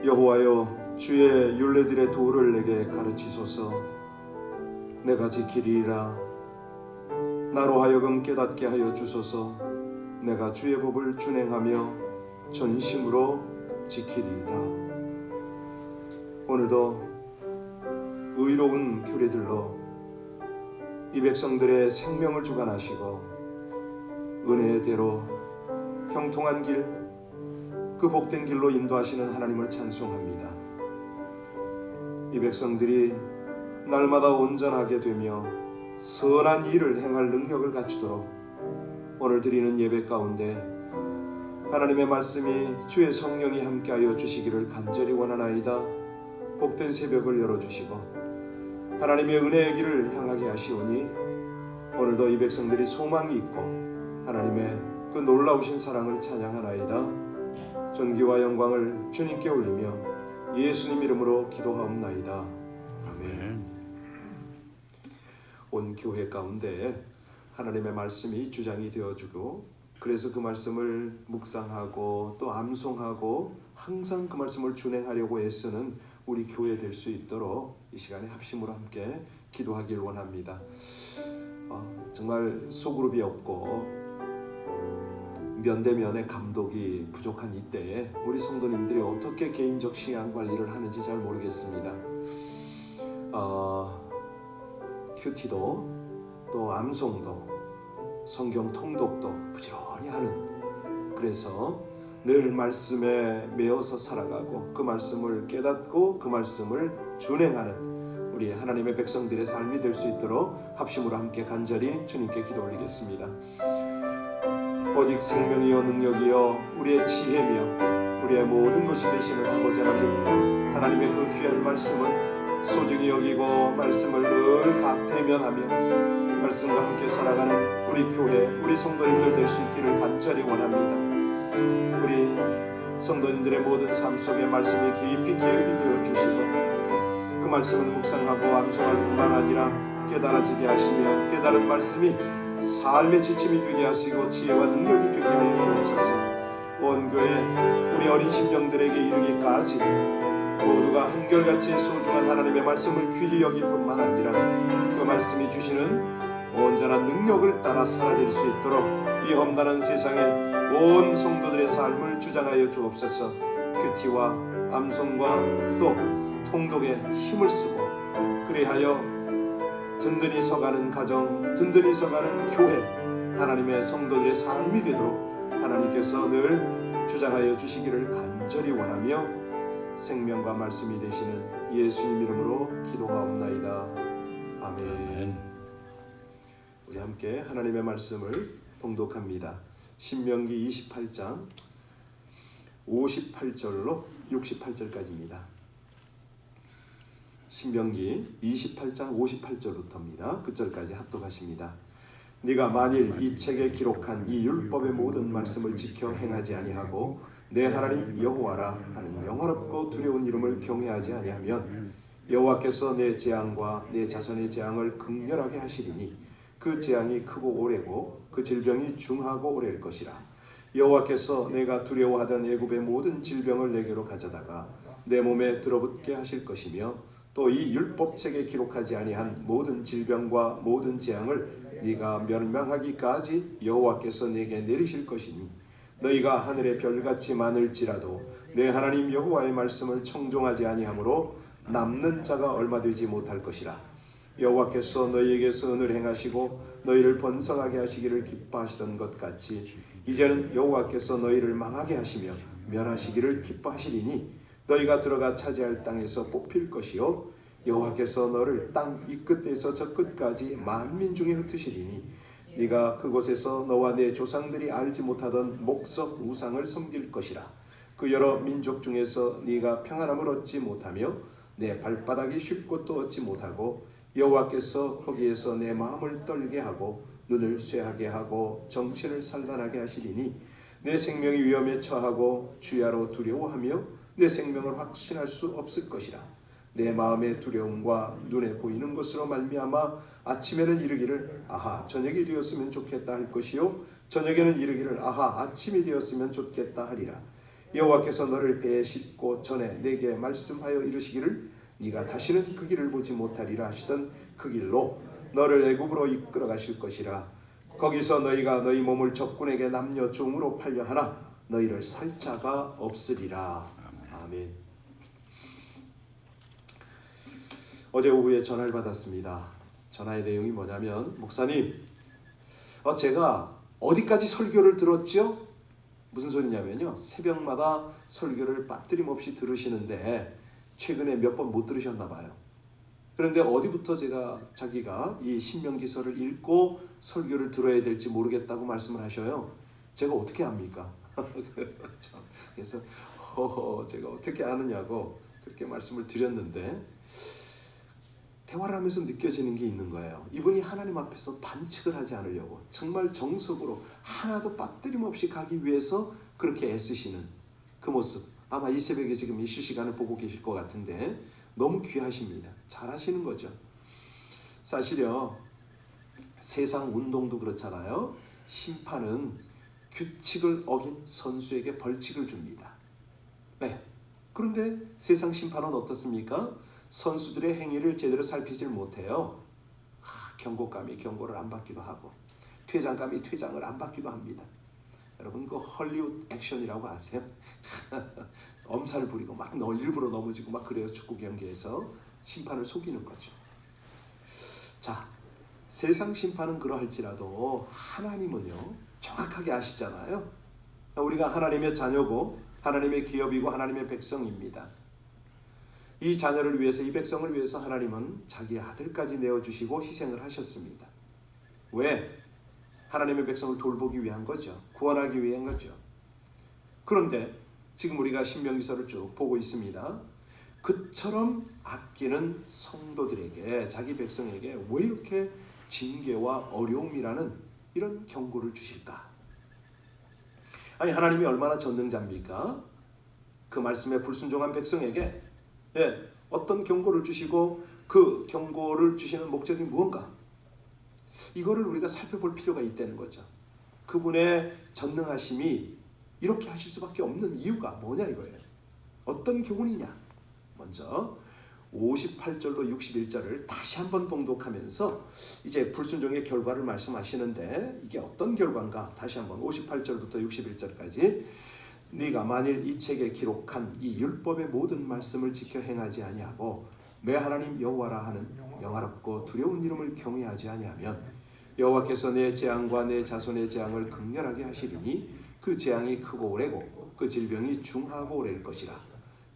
여호와여, 주의 율례들의 도를 내게 가르치소서. 내가 지키리이다. 나로 하여금 깨닫게 하여 주소서. 내가 주의 법을 준행하며 전심으로 지키리이다. 오늘도 의로운 규례들로 이 백성들의 생명을 주관하시고 은혜의 대로 형통한 길, 그 복된 길로 인도하시는 하나님을 찬송합니다. 이 백성들이 날마다 온전하게 되며 선한 일을 행할 능력을 갖추도록 오늘 드리는 예배 가운데 하나님의 말씀이 주의 성령이 함께하여 주시기를 간절히 원하나이다. 복된 새벽을 열어주시고 하나님의 은혜의 길을 향하게 하시오니 오늘도 이 백성들이 소망이 있고 하나님의 그 놀라우신 사랑을 찬양하나이다. 존귀와 영광을 주님께 올리며 예수님 이름으로 기도하옵나이다. 아멘. 온 교회 가운데 하나님의 말씀이 주장이 되어주고 그래서 그 말씀을 묵상하고 또 암송하고 항상 그 말씀을 준행하려고 애쓰는 우리 교회 될 수 있도록 이 시간에 합심으로 함께 기도하길 원합니다. 정말 소그룹이 없고 면대면의 감독이 부족한 이때에 우리 성도님들이 어떻게 개인적 시간 관리를 하는지 잘 모르겠습니다. 큐티도 또 암송도 성경 통독도 부지런히 하는, 그래서 늘 말씀에 매어서 살아가고 그 말씀을 깨닫고 그 말씀을 준행하는 우리 하나님의 백성들의 삶이 될 수 있도록 합심으로 함께 간절히 주님께 기도 올리겠습니다. 오직 생명이요 능력이요 우리의 지혜며 우리의 모든 것이 되시는 아버지 하나님, 하나님의 그 귀한 말씀을 소중히 여기고 말씀을 늘 대면하며 말씀과 함께 살아가는 우리 교회, 우리 성도님들 될 수 있기를 간절히 원합니다. 우리 성도님들의 모든 삶 속에 말씀이 깊이 기업이 되어 주시고 그 말씀을 묵상하고 암송할 뿐만 아니라 깨달아지게 하시며 깨달은 말씀이 삶의 지침이 되게 하시고 지혜와 능력이 되게 하여 주옵소서. 온 교회 우리 어린 심령들에게 이르기까지 모두가 한결같이 소중한 하나님의 말씀을 귀히 여길 뿐만 아니라 그 말씀이 주시는 온전한 능력을 따라 살아낼 수 있도록 이 험난한 세상에 온 성도들의 삶을 주장하여 주옵소서. 큐티와 암송과 또 통독에 힘을 쓰고 그리하여 든든히 서가는 가정, 든든히 서가는 교회, 하나님의 성도들의 삶이 되도록 하나님께서 늘 주장하여 주시기를 간절히 원하며 생명과 말씀이 되시는 예수님 이름으로 기도하옵나이다. 아멘. 우리 함께 하나님의 말씀을 봉독합니다. 신명기 28장 58절로 68절까지입니다. 신명기 28장 58절부터입니다. 그 절까지 합독하십니다. 네가 만일 이 책에 기록한 이 율법의 모든 말씀을 지켜 행하지 아니하고 내 하나님 여호와라 하는 영화롭고 두려운 이름을 경외하지 아니하면 여호와께서 내 재앙과 내 자손의 재앙을 극렬하게 하시리니 그 재앙이 크고 오래고 그 질병이 중하고 오래일 것이라. 여호와께서 내가 두려워하던 애굽의 모든 질병을 내게로 가져다가 내 몸에 들어붙게 하실 것이며 또 이 율법책에 기록하지 아니한 모든 질병과 모든 재앙을 네가 멸망하기까지 여호와께서 내게 내리실 것이니 너희가 하늘의 별같이 많을지라도 내 하나님 여호와의 말씀을 청종하지 아니하므로 남는 자가 얼마 되지 못할 것이라. 여호와께서 너희에게서 은을 행하시고 너희를 번성하게 하시기를 기뻐하시던 것 같이 이제는 여호와께서 너희를 망하게 하시며 멸하시기를 기뻐하시리니 너희가 들어가 차지할 땅에서 뽑힐 것이요 여호와께서 너를 땅 이 끝에서 저 끝까지 만민 중에 흩으시리니 네가 그곳에서 너와 내 조상들이 알지 못하던 목석 우상을 섬길 것이라. 그 여러 민족 중에서 네가 평안함을 얻지 못하며 내 발바닥이 쉴 곳도 얻지 못하고 여호와께서 거기에서 내 마음을 떨게 하고 눈을 쇠하게 하고 정신을 산란하게 하시리니 내 생명이 위험에 처하고 주야로 두려워하며 내 생명을 확신할 수 없을 것이라. 내 마음의 두려움과 눈에 보이는 것으로 말미암아 아침에는 이르기를 아하 저녁이 되었으면 좋겠다 할 것이요 저녁에는 이르기를 아하 아침이 되었으면 좋겠다 하리라. 여호와께서 너를 배에 싣고 전에 내게 말씀하여 이르시기를 네가 다시는 그 길을 보지 못하리라 하시던 그 길로 너를 애굽으로 이끌어 가실 것이라. 거기서 너희가 너희 몸을 적군에게 남녀 종으로 팔려 하나 너희를 살 자가 없으리라. 아멘. 어제 오후에 전화를 받았습니다. 전화의 내용이 뭐냐면, 목사님, 제가 어디까지 설교를 들었죠? 무슨 소리냐면요, 새벽마다 설교를 빠뜨림없이 들으시는데 최근에 몇 번 못 들으셨나 봐요. 그런데 어디부터 자기가 이 신명기서를 읽고 설교를 들어야 될지 모르겠다고 말씀을 하셔요. 제가 어떻게 압니까? 그래서 제가 어떻게 아느냐고 그렇게 말씀을 드렸는데, 대화를 하면서 느껴지는 게 있는 거예요. 이분이 하나님 앞에서 반칙을 하지 않으려고 정말 정석으로 하나도 빠뜨림없이 가기 위해서 그렇게 애쓰시는 그 모습, 아마 이 새벽에 지금 이 실시간을 보고 계실 것 같은데 너무 귀하십니다. 잘하시는 거죠. 사실요, 세상 운동도 그렇잖아요. 심판은 규칙을 어긴 선수에게 벌칙을 줍니다. 네. 그런데 세상 심판은 어떻습니까? 선수들의 행위를 제대로 살피질 못해요. 경고감이 경고를 안 받기도 하고, 퇴장감이 퇴장을 안 받기도 합니다. 여러분, 그 헐리우드 액션이라고 아세요? 엄살 부리고 막 일부러 넘어지고 막 그래요. 축구 경기에서 심판을 속이는 거죠. 자, 세상 심판은 그러할지라도 하나님은요 정확하게 아시잖아요. 우리가 하나님의 자녀고 하나님의 기업이고 하나님의 백성입니다. 이 자녀를 위해서, 이 백성을 위해서 하나님은 자기 아들까지 내어주시고 희생을 하셨습니다. 왜? 하나님의 백성을 돌보기 위한 거죠. 구원하기 위한 거죠. 그런데 지금 우리가 신명기서를 쭉 보고 있습니다. 그처럼 아끼는 성도들에게, 자기 백성에게 왜 이렇게 징계와 어려움이라는 이런 경고를 주실까? 아니, 하나님이 얼마나 전능자입니까? 그 말씀에 불순종한 백성에게 어떤 경고를 주시고 그 경고를 주시는 목적이 무언가? 이거를 우리가 살펴볼 필요가 있다는 거죠. 그분의 전능하심이 이렇게 하실 수밖에 없는 이유가 뭐냐 이거예요. 어떤 교훈이냐? 먼저 58절로 61절을 다시 한번 봉독하면서 이제 불순종의 결과를 말씀하시는데, 이게 어떤 결과인가? 다시 한번 58절부터 61절까지. 네가 만일 이 책에 기록한 이 율법의 모든 말씀을 지켜 행하지 아니하고 내 하나님 여호와라 하는 영화롭고 두려운 이름을 경외하지 아니하면 여호와께서 내 재앙과 내 자손의 재앙을 극렬하게 하시리니 그 재앙이 크고 오래고 그 질병이 중하고 오래일 것이라.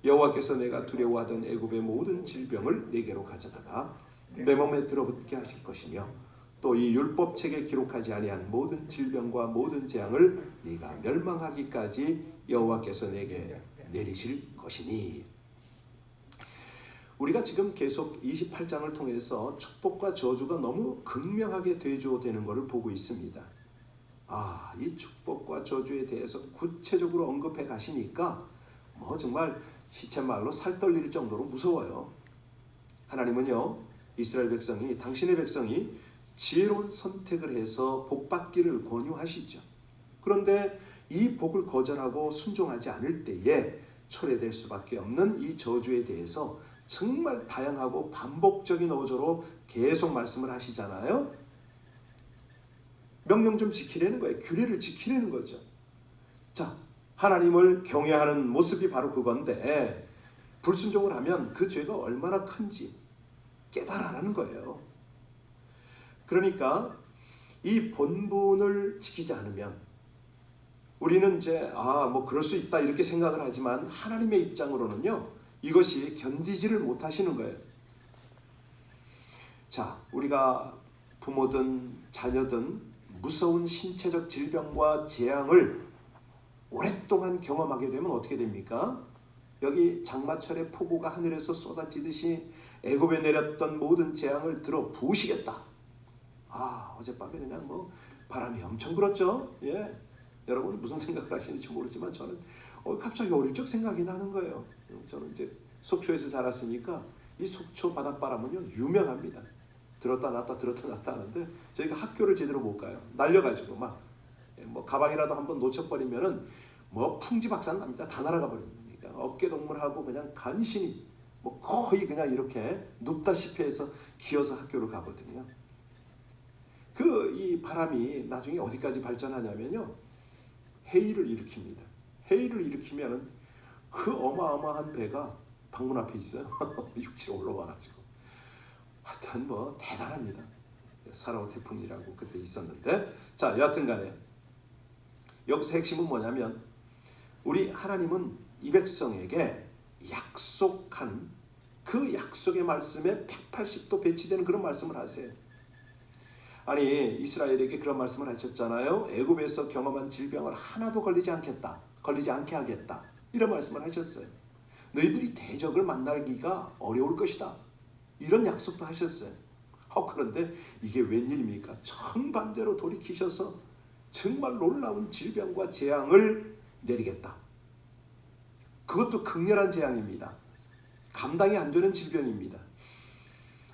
여호와께서 내가 두려워하던 애굽의 모든 질병을 내게로 가져다가 내 몸에 들어붙게 하실 것이며 또 이 율법책에 기록하지 아니한 모든 질병과 모든 재앙을 네가 멸망하기까지 여호와께서 내게 내리실 것이니. 우리가 지금 계속 28장을 통해서 축복과 저주가 너무 극명하게 대조되는 것을 보고 있습니다. 이 축복과 저주에 대해서 구체적으로 언급해 가시니까 정말 시쳇말로 살 떨릴 정도로 무서워요. 하나님은요, 이스라엘 백성이, 당신의 백성이 지혜로운 선택을 해서 복 받기를 권유하시죠. 그런데 이 복을 거절하고 순종하지 않을 때에 초래될 수밖에 없는 이 저주에 대해서 정말 다양하고 반복적인 어조로 계속 말씀을 하시잖아요. 명령 좀 지키라는 거예요. 규례를 지키라는 거죠. 자, 하나님을 경외하는 모습이 바로 그건데, 불순종을 하면 그 죄가 얼마나 큰지 깨달아라는 거예요. 그러니까 이 본분을 지키지 않으면 우리는 이제 그럴 수 있다 이렇게 생각을 하지만, 하나님의 입장으로는요 이것이 견디지를 못하시는 거예요. 자, 우리가 부모든 자녀든 무서운 신체적 질병과 재앙을 오랫동안 경험하게 되면 어떻게 됩니까? 여기 장마철에 폭우가 하늘에서 쏟아지듯이 애굽에 내렸던 모든 재앙을 들어 부으시겠다. 어젯밤에 그냥 바람이 엄청 불었죠. 여러분 무슨 생각을 하시는지 모르지만 저는 갑자기 어릴 적 생각이 나는 거예요. 저는 이제 속초에서 자랐으니까 이 속초 바닷바람은요 유명합니다. 들었다 놨다 하는데 저희가 학교를 제대로 못 가요. 날려가지고 가방이라도 한번 놓쳐버리면은 뭐 풍지박산납니다. 다 날아가 버립니다. 어깨동무하고 그냥 간신히 뭐 거의 그냥 이렇게 눕다시피 해서 기어서 학교를 가거든요. 이 바람이 나중에 어디까지 발전하냐면요, 해일을 일으킵니다. 해일을 일으키면은 그 어마어마한 배가 방문 앞에 있어요. 육지에 올라와가지고. 하여튼 뭐 대단합니다. 사라오 태풍이라고 그때 있었는데, 자 여하튼간에 여기서 핵심은 뭐냐면, 우리 하나님은 이 백성에게 약속한 그 약속의 말씀에 180도 배치되는 그런 말씀을 하세요. 아니 이스라엘에게 그런 말씀을 하셨잖아요. 애굽에서 경험한 질병을 하나도 걸리지 않게 하겠다, 이런 말씀을 하셨어요. 너희들이 대적을 만나기가 어려울 것이다, 이런 약속도 하셨어요. 그런데 이게 웬일입니까? 정반대로 돌이키셔서 정말 놀라운 질병과 재앙을 내리겠다. 그것도 극렬한 재앙입니다. 감당이 안 되는 질병입니다.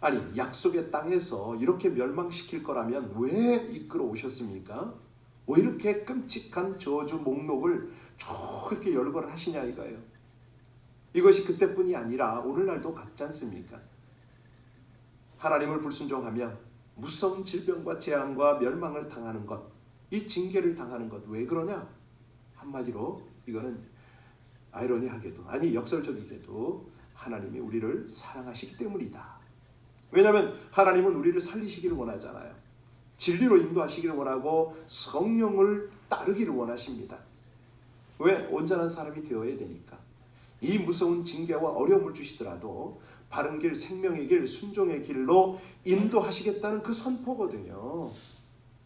아니 약속의 땅에서 이렇게 멸망시킬 거라면 왜 이끌어 오셨습니까? 왜 이렇게 끔찍한 저주 목록을 그렇게 열거를 하시냐 이거예요. 이것이 그때뿐이 아니라 오늘날도 같지 않습니까? 하나님을 불순종하면 무서운 질병과 재앙과 멸망을 당하는 것, 이 징계를 당하는 것, 왜 그러냐? 한마디로 이거는 아이러니하게도, 아니 역설적이게도 하나님이 우리를 사랑하시기 때문이다. 왜냐하면 하나님은 우리를 살리시기를 원하잖아요. 진리로 인도하시기를 원하고 성령을 따르기를 원하십니다. 왜? 온전한 사람이 되어야 되니까. 이 무서운 징계와 어려움을 주시더라도 바른 길, 생명의 길, 순종의 길로 인도하시겠다는 그 선포거든요.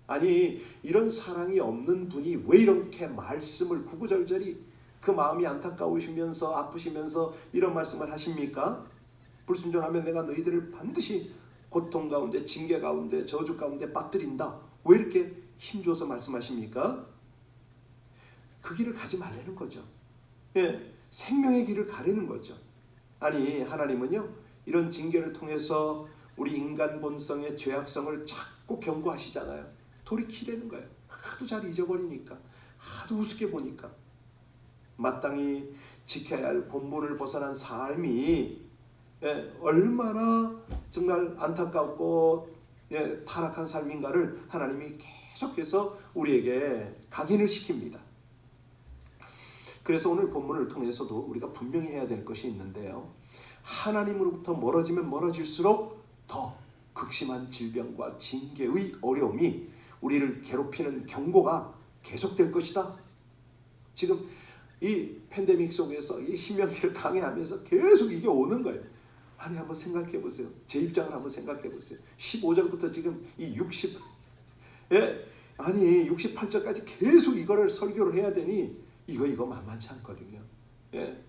아니 이런 사랑이 없는 분이 왜 이렇게 말씀을 구구절절히 그 마음이 안타까우시면서 아프시면서 이런 말씀을 하십니까? 불순종하면 내가 너희들을 반드시 고통 가운데, 징계 가운데, 저주 가운데 빠뜨린다. 왜 이렇게 힘줘서 말씀하십니까? 그 길을 가지 말라는 거죠. 예, 생명의 길을 가려는 거죠. 아니 하나님은요, 이런 징계를 통해서 우리 인간 본성의 죄악성을 자꾸 경고하시잖아요. 돌이키려는 거예요. 하도 잘 잊어버리니까, 하도 우습게 보니까. 마땅히 지켜야 할 본분을 벗어난 삶이 얼마나 정말 안타깝고 타락한 삶인가를 하나님이 계속해서 우리에게 각인을 시킵니다. 그래서 오늘 본문을 통해서도 우리가 분명히 해야 될 것이 있는데요, 하나님으로부터 멀어지면 멀어질수록 더 극심한 질병과 징계의 어려움이 우리를 괴롭히는 경고가 계속될 것이다. 지금 이 팬데믹 속에서 이 신명기를 강해하면서 계속 이게 오는 거예요. 아니 한번 생각해 보세요. 제 입장을 한번 생각해 보세요. 15절부터 지금 이 68절까지 계속 이거를 설교를 해야 되니 이거 만만치 않거든요. 예.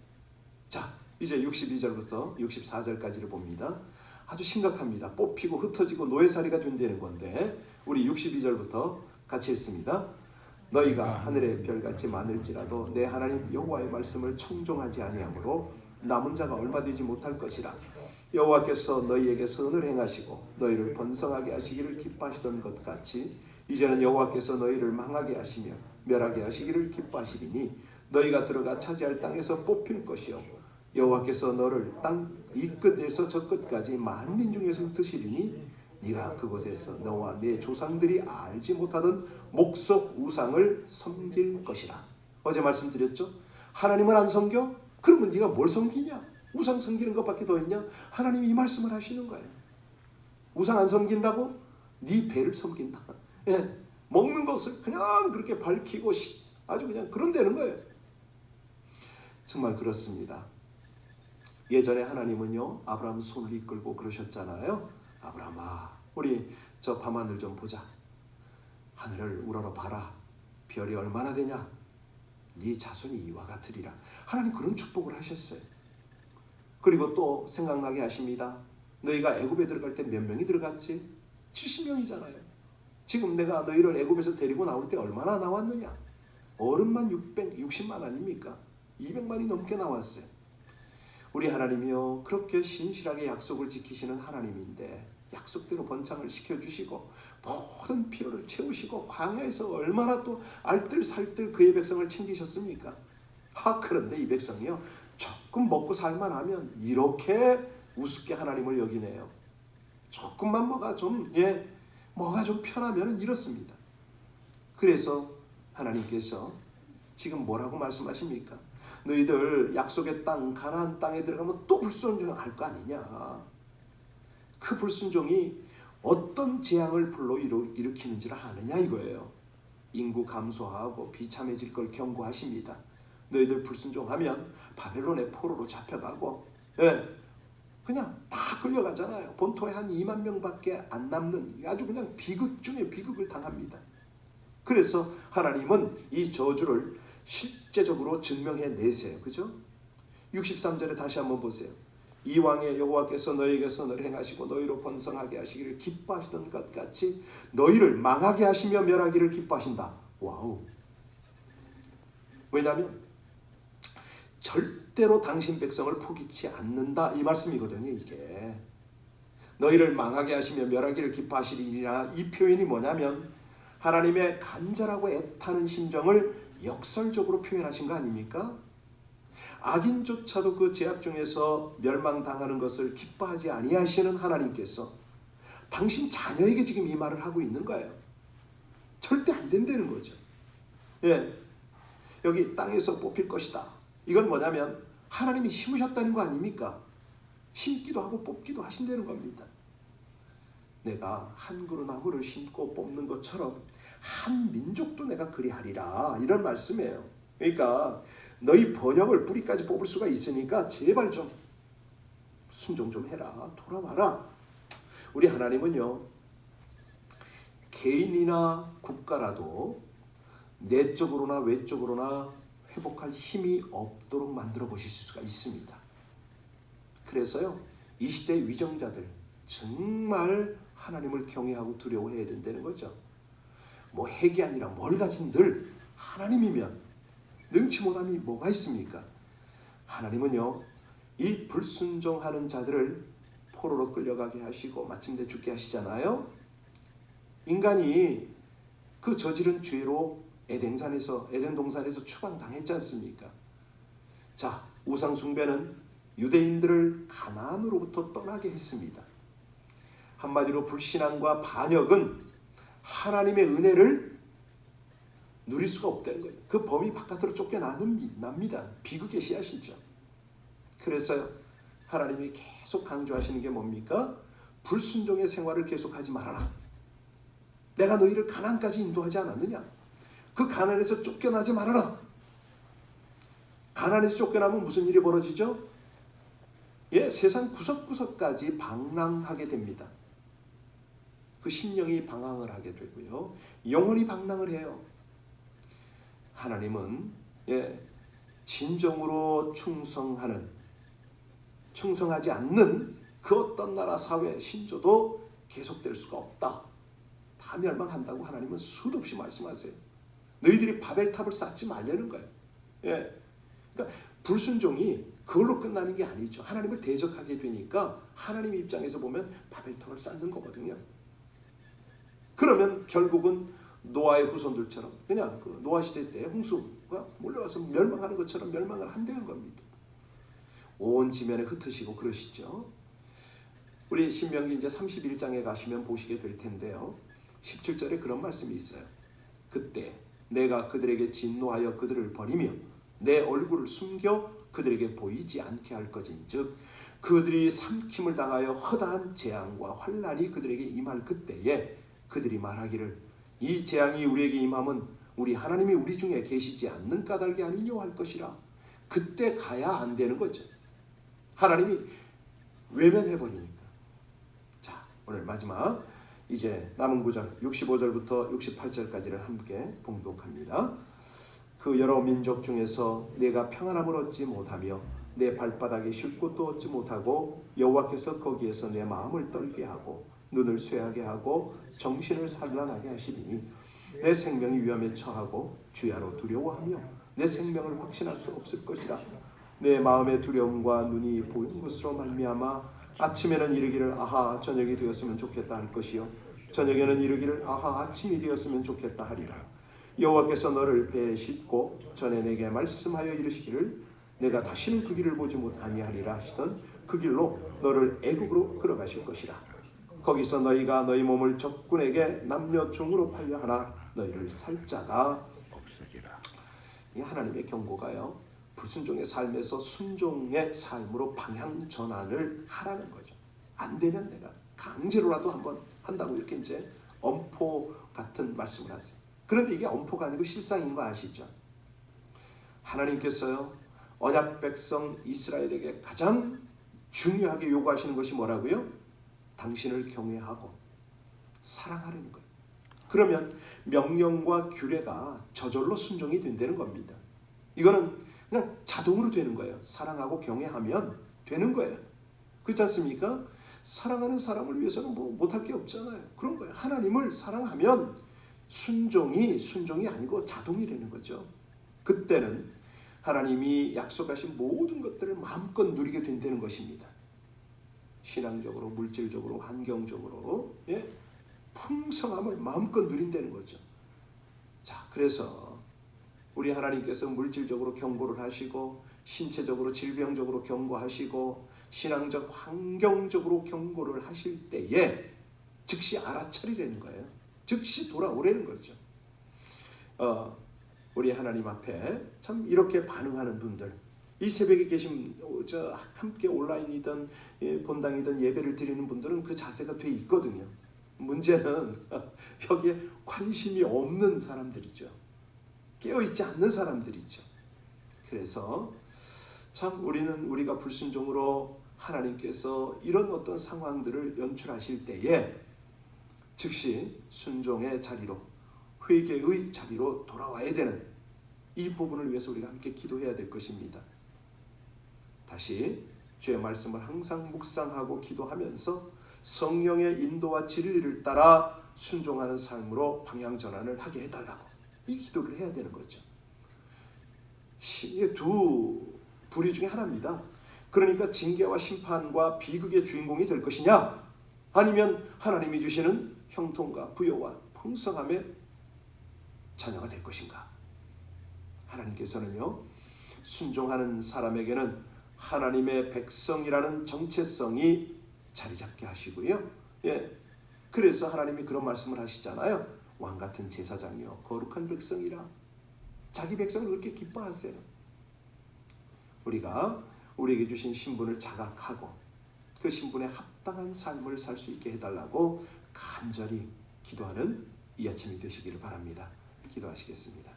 자, 이제 62절부터 64절까지를 봅니다. 아주 심각합니다. 뽑히고 흩어지고 노예살이가 된다는 건데, 우리 62절부터 같이 읽습니다. 너희가 하늘의 별같이 많을지라도 내 하나님 여호와의 말씀을 청종하지 아니하므로 남은 자가 얼마 되지 못할 것이라. 여호와께서 너희에게 선을 행하시고 너희를 번성하게 하시기를 기뻐하시던 것 같이 이제는 여호와께서 너희를 망하게 하시며 멸하게 하시기를 기뻐하시리니 너희가 들어가 차지할 땅에서 뽑힐 것이요 여호와께서 너를 땅 이 끝에서 저 끝까지 만민 중에서 흩으시리니 네가 그곳에서 너와 네 조상들이 알지 못하던 목석 우상을 섬길 것이라. 어제 말씀드렸죠? 하나님을 안 섬겨? 그러면 네가 뭘 섬기냐? 우상 섬기는 것밖에 더 있냐? 하나님이 이 말씀을 하시는 거예요. 우상 안 섬긴다고? 네 배를 섬긴다. 예, 먹는 것을 그냥 그렇게 밝히고 아주 그냥 그런 데는 거예요. 정말 그렇습니다. 예전에 하나님은요, 아브라함 손을 이끌고 그러셨잖아요. 아브라함아, 우리 저 밤하늘 좀 보자. 하늘을 우러러 봐라. 별이 얼마나 되냐? 네 자손이 이와 같으리라. 하나님 그런 축복을 하셨어요. 그리고 또 생각나게 하십니다. 너희가 애굽에 들어갈 때 몇 명이 들어갔지? 70명이잖아요. 지금 내가 너희를 애굽에서 데리고 나올 때 얼마나 나왔느냐? 어른만 660만 아닙니까? 200만이 넘게 나왔어요. 우리 하나님이요, 그렇게 신실하게 약속을 지키시는 하나님인데 약속대로 번창을 시켜주시고 모든 필요를 채우시고 광야에서 얼마나 또 알뜰살뜰 그의 백성을 챙기셨습니까? 그런데 이 백성이요, 조금 먹고 살만하면 이렇게 우습게 하나님을 여기네요. 조금만 뭐가 좀 편하면 이렇습니다. 그래서 하나님께서 지금 뭐라고 말씀하십니까? 너희들 약속의 땅 가나안 땅에 들어가면 또 불순종할 거 아니냐. 그 불순종이 어떤 재앙을 불러 일으키는지를 아느냐 이거예요. 인구 감소하고 비참해질 걸 경고하십니다. 너희들 불순종하면 바벨론의 포로로 잡혀가고 그냥 다 끌려가잖아요. 본토에 한 2만 명밖에 안 남는 아주 그냥 비극 중에 비극을 당합니다. 그래서 하나님은 이 저주를 실제적으로 증명해 내세요. 그죠? 63절에 다시 한번 보세요. 이왕의 여호와께서 너희에게 선을 행하시고 너희로 번성하게 하시기를 기뻐하시던 것 같이 너희를 망하게 하시며 멸하기를 기뻐하신다. 와우. 왜냐하면 절대로 당신 백성을 포기치 않는다 이 말씀이거든요. 이게 너희를 망하게 하시며 멸하기를 기뻐하시리라, 이 표현이 뭐냐면 하나님의 간절하고 애타는 심정을 역설적으로 표현하신 거 아닙니까? 악인조차도 그 죄악 중에서 멸망당하는 것을 기뻐하지 아니하시는 하나님께서 당신 자녀에게 지금 이 말을 하고 있는 거예요. 절대 안 된다는 거죠. 여기 땅에서 뽑힐 것이다. 이건 뭐냐면 하나님이 심으셨다는 거 아닙니까? 심기도 하고 뽑기도 하신다는 겁니다. 내가 한 그루 나무를 심고 뽑는 것처럼 한 민족도 내가 그리하리라, 이런 말씀이에요. 그러니까 너희 번영을 뿌리까지 뽑을 수가 있으니까 제발 좀 순종 좀 해라. 돌아와라. 우리 하나님은요, 개인이나 국가라도 내적으로나 외적으로나 회복할 힘이 없도록 만들어 보실 수가 있습니다. 그래서요, 이 시대의 위정자들 정말 하나님을 경외하고 두려워해야 된다는 거죠. 뭐 핵이 아니라 뭘 가진 늘 하나님이면 능치 못함이 뭐가 있습니까? 하나님은요, 이 불순종하는 자들을 포로로 끌려가게 하시고 마침내 죽게 하시잖아요. 인간이 그 저지른 죄로 에덴 동산에서 추방당했지 않습니까? 자, 우상 숭배는 유대인들을 가나안으로부터 떠나게 했습니다. 한마디로 불신앙과 반역은 하나님의 은혜를 누릴 수가 없다는 거예요. 그 범위 바깥으로 쫓겨납니다. 비극의 씨앗이죠. 그래서 하나님이 계속 강조하시는 게 뭡니까? 불순종의 생활을 계속하지 말아라. 내가 너희를 가나안까지 인도하지 않았느냐? 그 가나안에서 쫓겨나지 말아라. 가나안에서 쫓겨나면 무슨 일이 벌어지죠? 세상 구석구석까지 방랑하게 됩니다. 그 심령이 방황을 하게 되고요, 영혼이 방랑을 해요. 하나님은 진정으로 충성하지 않는 그 어떤 나라 사회 신조도 계속될 수가 없다. 다 멸망한다고 하나님은 수도 없이 말씀하세요. 너희들이 바벨탑을 쌓지 말라는 거예요. 그러니까 불순종이 그걸로 끝나는 게 아니죠. 하나님을 대적하게 되니까 하나님 입장에서 보면 바벨탑을 쌓는 거거든요. 그러면 결국은 노아의 후손들처럼 그냥 그 노아 시대 때 홍수가 몰려와서 멸망하는 것처럼 멸망을 한다는 겁니다. 온 지면에 흩으시고 그러시죠. 우리 신명기 이제 31장에 가시면 보시게 될 텐데요. 17절에 그런 말씀이 있어요. 그때 내가 그들에게 진노하여 그들을 버리며 내 얼굴을 숨겨 그들에게 보이지 않게 할 것인즉 그들이 삼킴을 당하여 허다한 재앙과 환난이 그들에게 임할 그때에 그들이 말하기를 이 재앙이 우리에게 임함은 우리 하나님이 우리 중에 계시지 않는 까닭이 아니뇨 할 것이라. 그때 가야 안 되는 거죠. 하나님이 외면해버리니까. 자, 오늘 마지막 이제 남은 구절 65절부터 68절까지를 함께 봉독합니다. 그 여러 민족 중에서 내가 평안함을 얻지 못하며 내 발바닥에 쉴 곳도 얻지 못하고 여호와께서 거기에서 내 마음을 떨게 하고 눈을 쇠하게 하고 정신을 산란하게 하시리니 내 생명이 위험에 처하고 주야로 두려워하며 내 생명을 확신할 수 없을 것이라. 내 마음의 두려움과 눈이 보이는 것으로 말미암아 아침에는 이르기를 아하 저녁이 되었으면 좋겠다 할 것이요 저녁에는 이르기를 아하 아침이 되었으면 좋겠다 하리라. 여호와께서 너를 배에 싣고 전에 내게 말씀하여 이르시기를 내가 다시는 그 길을 보지 못하니하리라 하시던 그 길로 너를 애굽으로 끌어가실 것이다. 거기서 너희가 너희 몸을 적군에게 남녀 중으로 팔려 하나 너희를 살 자가 없으리라. 이 하나님의 경고가요, 불순종의 삶에서 순종의 삶으로 방향 전환을 하라는 거죠. 안 되면 내가 강제로라도 한번 한다고 이렇게 이제 엄포 같은 말씀을 하세요. 그런데 이게 엄포가 아니고 실상인 거 아시죠? 하나님께서요 언약 백성 이스라엘에게 가장 중요하게 요구하시는 것이 뭐라고요? 당신을 경외하고 사랑하려는 거예요. 그러면 명령과 규례가 저절로 순종이 된다는 겁니다. 이거는 그냥 자동으로 되는 거예요. 사랑하고 경외하면 되는 거예요. 그렇지 않습니까? 사랑하는 사람을 위해서는 뭐 못할 게 없잖아요. 그런 거예요. 하나님을 사랑하면 순종이 아니고 자동이라는 거죠. 그때는 하나님이 약속하신 모든 것들을 마음껏 누리게 된다는 것입니다. 신앙적으로, 물질적으로, 환경적으로 풍성함을 마음껏 누린다는 거죠. 자, 그래서 우리 하나님께서 물질적으로 경고를 하시고 신체적으로 질병적으로 경고하시고 신앙적 환경적으로 경고를 하실 때에 즉시 알아차리라는 거예요. 즉시 돌아오라는 거죠. 우리 하나님 앞에 참 이렇게 반응하는 분들, 이 새벽에 계신 함께 온라인이든 본당이든 예배를 드리는 분들은 그 자세가 돼 있거든요. 문제는 여기에 관심이 없는 사람들이죠. 깨어있지 않는 사람들이죠. 그래서 참 우리가 불순종으로 하나님께서 이런 어떤 상황들을 연출하실 때에 즉시 순종의 자리로, 회개의 자리로 돌아와야 되는 이 부분을 위해서 우리가 함께 기도해야 될 것입니다. 다시 주의 말씀을 항상 묵상하고 기도하면서 성령의 인도와 진리를 따라 순종하는 삶으로 방향 전환을 하게 해달라고 이 기도를 해야 되는 거죠. 두 부류 중에 하나입니다. 그러니까 징계와 심판과 비극의 주인공이 될 것이냐, 아니면 하나님이 주시는 형통과 부여와 풍성함의 자녀가 될 것인가. 하나님께서는요 순종하는 사람에게는 하나님의 백성이라는 정체성이 자리 잡게 하시고요. 그래서 하나님이 그런 말씀을 하시잖아요. 왕같은 제사장이요 거룩한 백성이라. 자기 백성을 그렇게 기뻐하세요. 우리가 우리에게 주신 신분을 자각하고 그 신분에 합당한 삶을 살 수 있게 해달라고 간절히 기도하는 이 아침이 되시기를 바랍니다. 기도하시겠습니다.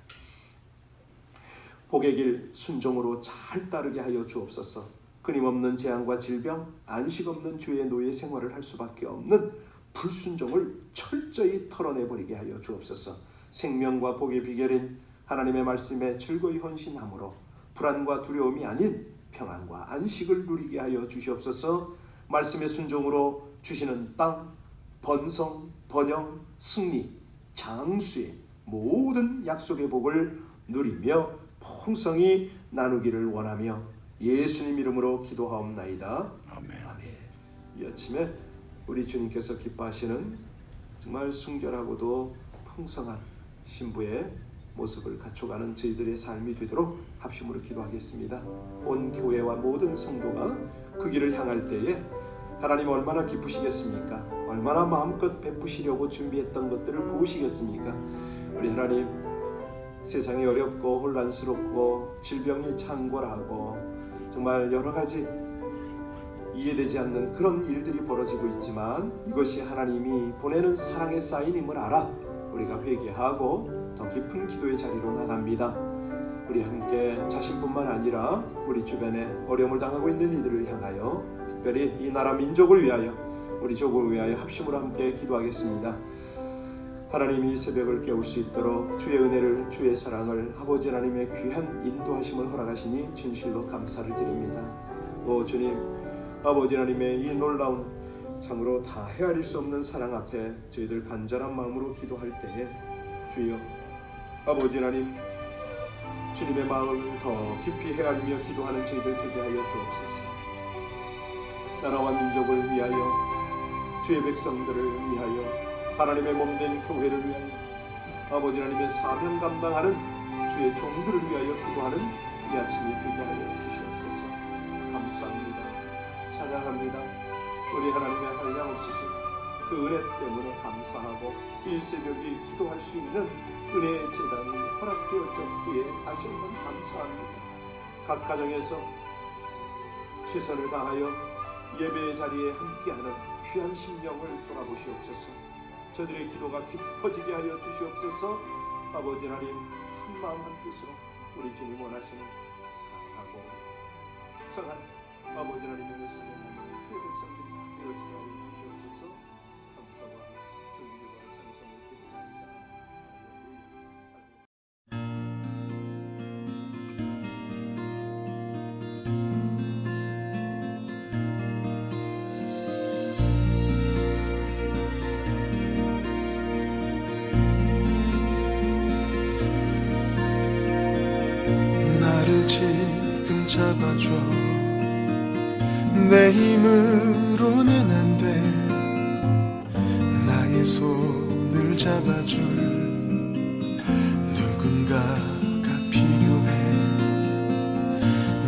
복의 길 순종으로 잘 따르게 하여 주옵소서. 끊임없는 재앙과 질병, 안식 없는 죄의 노예 생활을 할 수밖에 없는 불순종을 철저히 털어내버리게 하여 주옵소서. 생명과 복의 비결인 하나님의 말씀에 즐거이 헌신함으로 불안과 두려움이 아닌 평안과 안식을 누리게 하여 주시옵소서. 말씀의 순종으로 주시는 땅, 번성, 번영, 승리, 장수의 모든 약속의 복을 누리며 풍성히 나누기를 원하며 예수님 이름으로 기도하옵나이다. 아멘. 이 아침에 우리 주님께서 기뻐하시는 정말 순결하고도 풍성한 신부의 모습을 갖춰가는 저희들의 삶이 되도록 합심으로 기도하겠습니다. 온 교회와 모든 성도가 그 길을 향할 때에 하나님 얼마나 기쁘시겠습니까? 얼마나 마음껏 베푸시려고 준비했던 것들을 부으시겠습니까? 우리 하나님, 세상이 어렵고 혼란스럽고 질병이 창궐하고 정말 여러 가지 이해되지 않는 그런 일들이 벌어지고 있지만 이것이 하나님이 보내는 사랑의 사인임을 알아 우리가 회개하고 더 깊은 기도의 자리로 나갑니다. 우리 함께 자신뿐만 아니라 우리 주변에 어려움을 당하고 있는 이들을 향하여 특별히 이 나라 민족을 위하여 우리 조국을 위하여 합심으로 함께 기도하겠습니다. 하나님이 새벽을 깨울 수 있도록 주의 은혜를, 주의 사랑을, 아버지 하나님의 귀한 인도하심을 허락하시니 진실로 감사를 드립니다. 오 주님, 아버지 하나님의 이 놀라운 참으로 다 헤아릴 수 없는 사랑 앞에 저희들 간절한 마음으로 기도할 때에 주여 아버지 하나님, 주님의 마음을 더 깊이 헤아리며 기도하는 저희들 되게 하여 주옵소서. 나라와 민족을 위하여, 주의 백성들을 위하여, 하나님의 몸된 교회를 위하여, 아버지 하나님의 사명 감당하는 주의 종들을 위하여 기도하는 이 아침이 되게 하여 주시옵소서. 감사합니다. 찬양합니다. 우리 하나님의 한량없으신 그 은혜 때문에 감사하고 이 새벽이 기도할 수 있는 은혜의 제단이 허락되었기에 다시 한번 감사합니다. 각 가정에서 최선을 다하여 예배의 자리에 함께하는 귀한 심령을 돌아보시옵소서. 저들의 기도가 깊어지게 하여 주시옵소서. 아버지 하나님, 한 마음 한 뜻으로 우리 주님 원하시는 강하고 성한 아버지 하나님의 말씀에 주의 백성들이 되어지게 하여 주시옵소서. 감사와 존귀와 찬송을 드립니다. 나를 지금 잡아줘. 내 힘으로는 안 돼. 나의 손을 잡아줄 누군가가 필요해.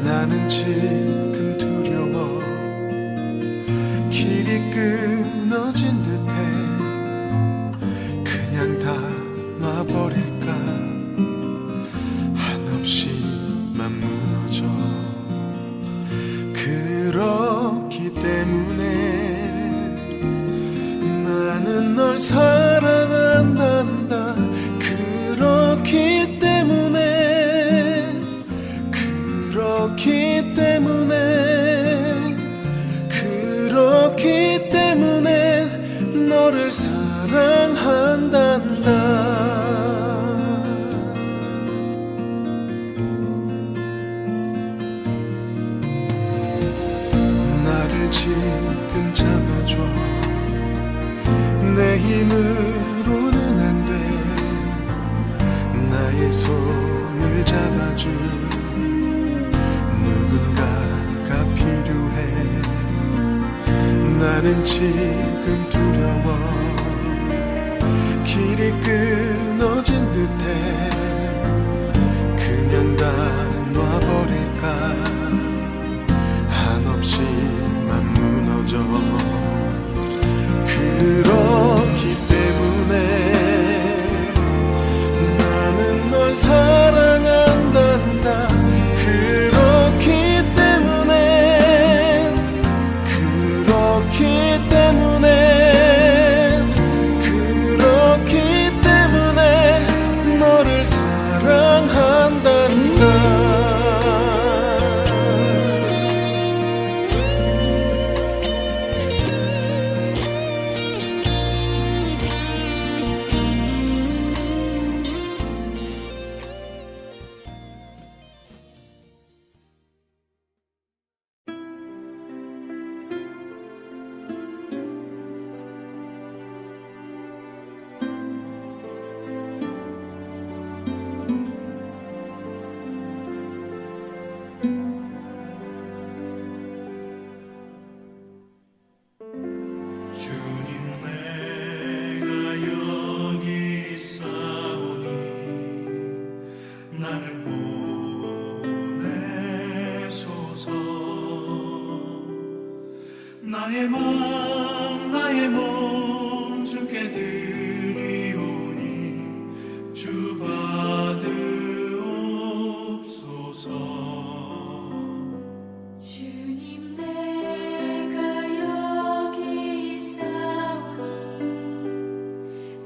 나는 지금 두려워. 길이 끊어진 듯해. 그냥 다 놔버릴까. 한없이만 무너져. 그렇기 때문에 나는 널 사랑한단다. 그렇기 때문에 너를 사랑한단다. 지금 잡아줘. 내 힘으로는 안 돼. 나의 손을 잡아줄 누군가가 필요해. 나는 지금 두려워. 길이 끊어진 듯해. 그냥 다 놔버릴까. 한없이만 무너져. 그렇기 때문에 나는 널 사랑한단다. 그렇기 때문에 너를 사랑한단다. 나의 몸 주께 드리오니 주 받으옵소서. 주님 내가 여기 있사오니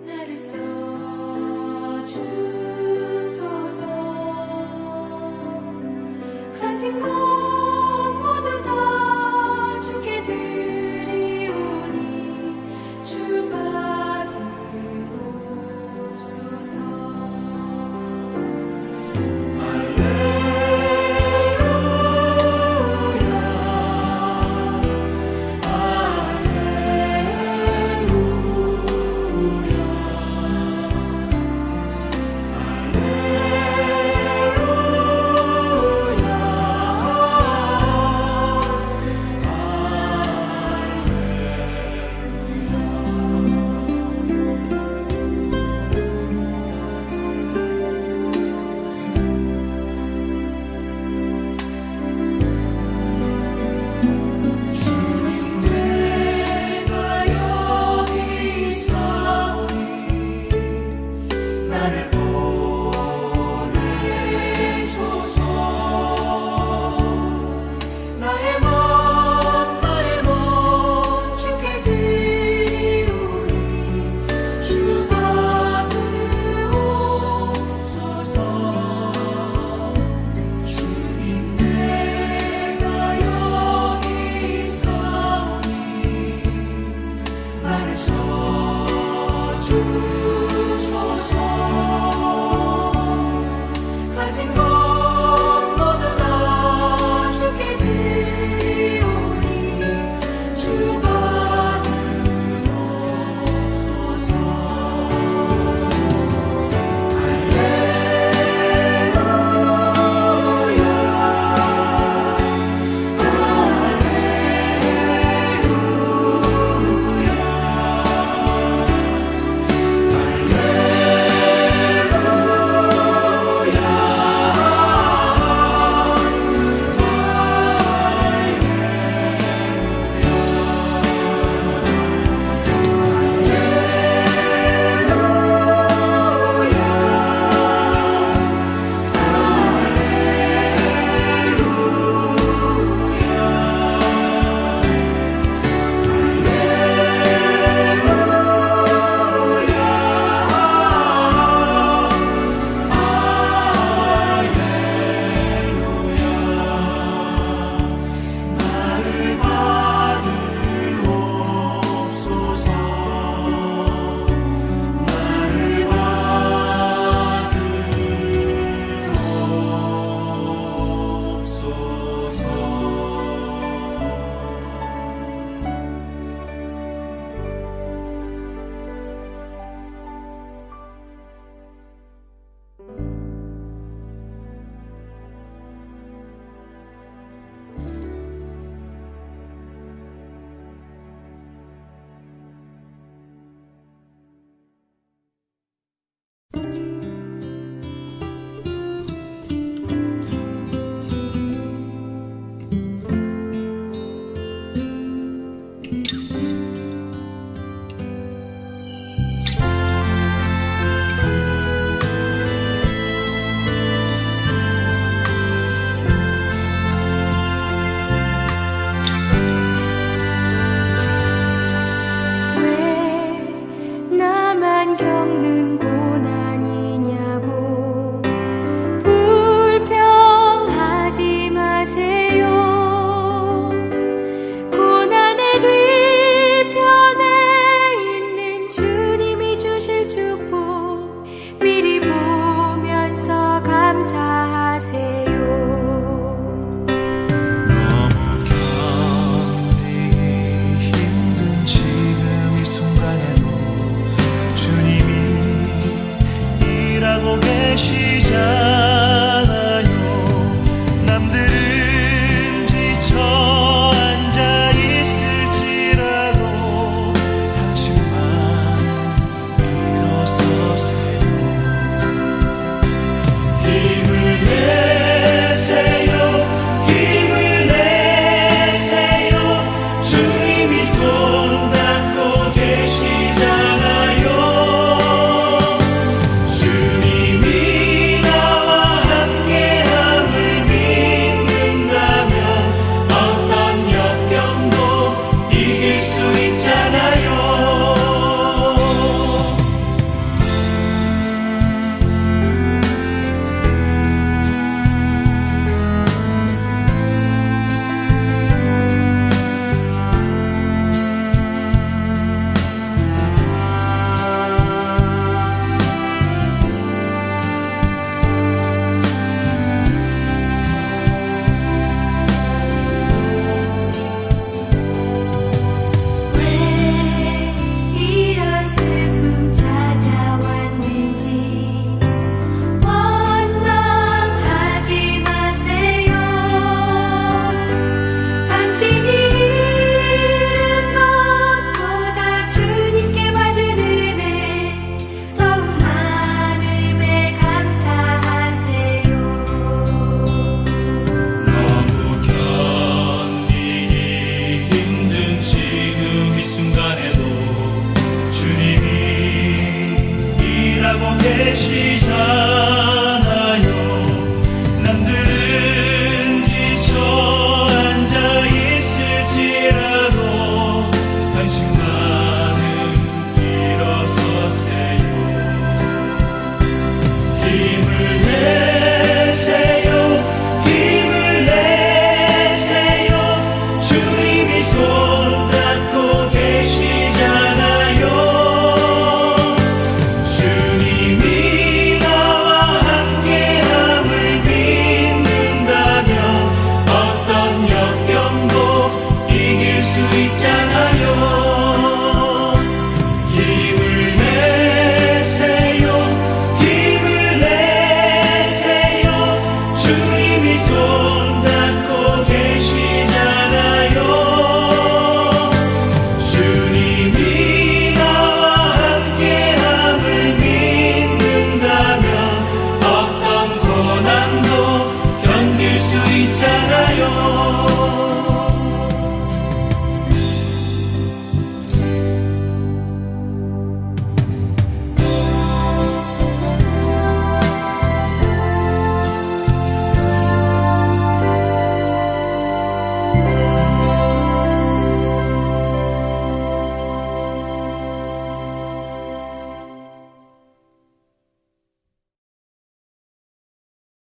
나를 써주소서. 가진 것